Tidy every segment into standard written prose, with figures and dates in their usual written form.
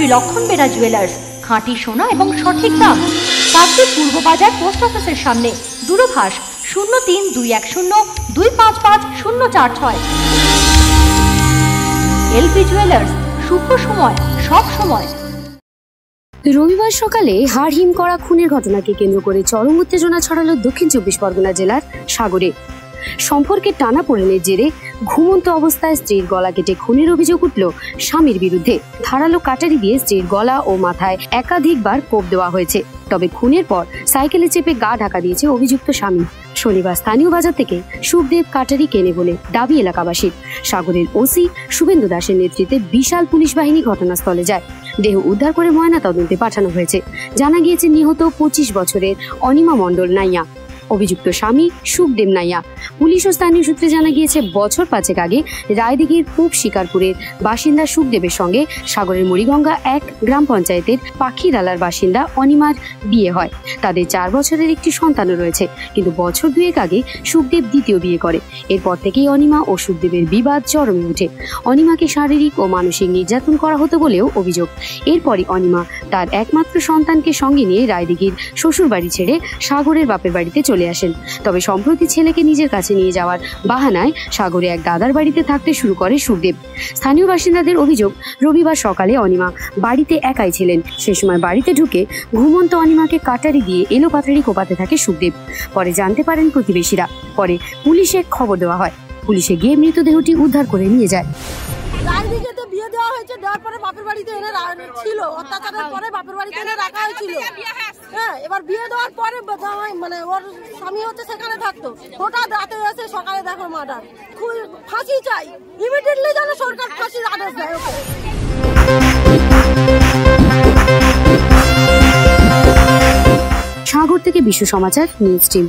শ্রী লক্ষণ বেরা জুয়েলার্স, খাঁটি সোনা এবং সঠিক দাম। কাকদ্বীপ পূর্ব বাজার পোস্ট অফিসের সামনে, দূরভাষ 03-210-255-046। এলপি জুয়েলার্স, শুভ সময় সব সময়। রবিবার সকালে হাড়হিম করা খুনের ঘটনাকে কেন্দ্র করে চরম উত্তেজনা ছড়ালো দক্ষিণ 24 পরগনা জেলার সাগরে। সম্পর্কের টানাপোড়েনের জেরে ঘুমন্ত অবস্থায় স্ত্রীর গলা কেটে খুনের অভিযোগ উঠল স্বামীর বিরুদ্ধে। ধারালো কাটারি দিয়ে স্ত্রীর গলা ও মাথায় একাধিকবার কোপ দেওয়া হয়েছে। তবে খুনের পর সাইকেলে চেপে গা ঢাকা দিয়েছে অভিযুক্ত স্বামী। শনিবার স্থানীয় বাজার থেকে শুভদেব কাটারি কেনে বলে দাবি এলাকাবাসীর। সাগরের ওসি শুভেন্দু দাসের নেতৃত্বে বিশাল পুলিশ বাহিনী ঘটনাস্থলে যায়। দেহ উদ্ধার করে ময়না তদন্তে পাঠানো হয়েছে। জানা গিয়েছে নিহত 25 বছরের অনিমা মণ্ডল নাইয়া, অভিযুক্ত স্বামী সুখদেব নাইয়া। পুলিশ ও স্থানীয় সূত্রে জানা গিয়েছে বছর 5 আগে রায়দিঘির পূব শিকারপুরের বাসিন্দা সুখদেবের সঙ্গে সাগরের মুড়িগঙ্গা 1 গ্রাম পঞ্চায়েতের পাখিরালার বাসিন্দা অনিমার বিয়ে হয়। তাদের 4 বছরের একটি সন্তানও রয়েছে। কিন্তু বছর 2 আগে সুখদেব দ্বিতীয় বিয়ে করে। এরপর থেকেই অনিমা ও সুখদেবের বিবাদ চরমে ওঠে। অনিমাকে শারীরিক ও মানসিক নির্যাতন করা হতো বলেও অভিযোগ। এরপরই অনিমা তার একমাত্র সন্তানকে সঙ্গে নিয়ে রায়দিঘির শ্বশুর বাড়ি ছেড়ে সাগরের বাপের বাড়িতে চলে আসেন। তবে সম্প্রতি ছেলেকে নিজের কাছে নিয়ে যাওয়ার বাহানায় সাগরে এক দাদার বাড়িতে থাকতে শুরু করে সুখদেব। স্থানীয় বাসিন্দাদের অভিযোগ, রবিবার সকালে অনিমা বাড়িতে একাই ছিলেন। সে সময় বাড়িতে ঢুকে ঘুমন্ত অনিমাকে কাটারি দিয়ে এলোপাথারি কোপাতে থাকে সুখদেব। পরে জানতে পারেন প্রতিবেশীরা। পরে পুলিশে খবর দেওয়া হয়। পুলিশে গিয়ে মৃতদেহটি উদ্ধার করে নিয়ে যায়। রায়দিঘিতে বিয়ে দেওয়া হয়েছে, দেওয়ার পরে বাপের বাড়িতে এনে ছিল, অত্যাচারের পরে বাপের বাড়িতে এনে রাখা হয়েছিল। হ্যাঁ, এবার বিয়ে দেওয়ার পরে মানে ওর স্বামী হচ্ছে সেখানে থাকতো। হঠাৎ রাতে এসে সকালে দেখো মার্ডার। ফাঁসি চাই, ইমিডিয়েটলি যেন সরকার ফাঁসির আদেশ দেয়। সাগর থেকে বিশ্ব সমাচার নিউজ টিম।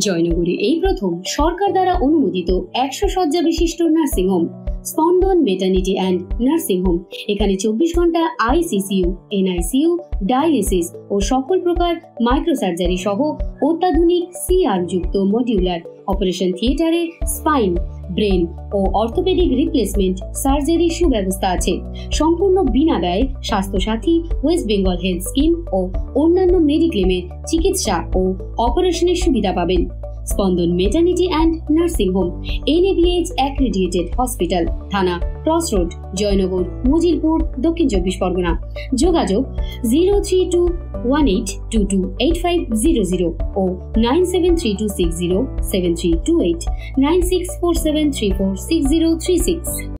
জয়নগরে এই প্রথম সরকার দ্বারা অনুমোদিত 100 শয্যা বিশিষ্ট নার্সিংহোম স্পন্দন মেটার্নিটি অ্যান্ড নার্সিং হোম। এখানে 24 ঘন্টা ICCU, NICU, ডায়ালিসিস ও সকল প্রকার মাইক্রোসার্জারি সহ অত্যাধুনিক CR যুক্ত মডিউলার অপারেশন থিয়েটারে স্পাইন, ব্রেন ও অর্থোপেডিক রিপ্লেসমেন্ট সার্জারি সুব্যবস্থা আছে। সম্পূর্ণ বিনা ব্যয় Swasthyasathi, West Bengal health scheme ও অন্যান্য মেডিক্লেমের চিকিৎসা ও অপারেশনের সুবিধা পাবেন। Spandan maternity and nursing home, NABH accredited hospital, Thana cross road, Joynagar, Majilpur, Dakshin 24 Pargana. যোগাযোগ 0321822850 ও 9732607328, 9647346036।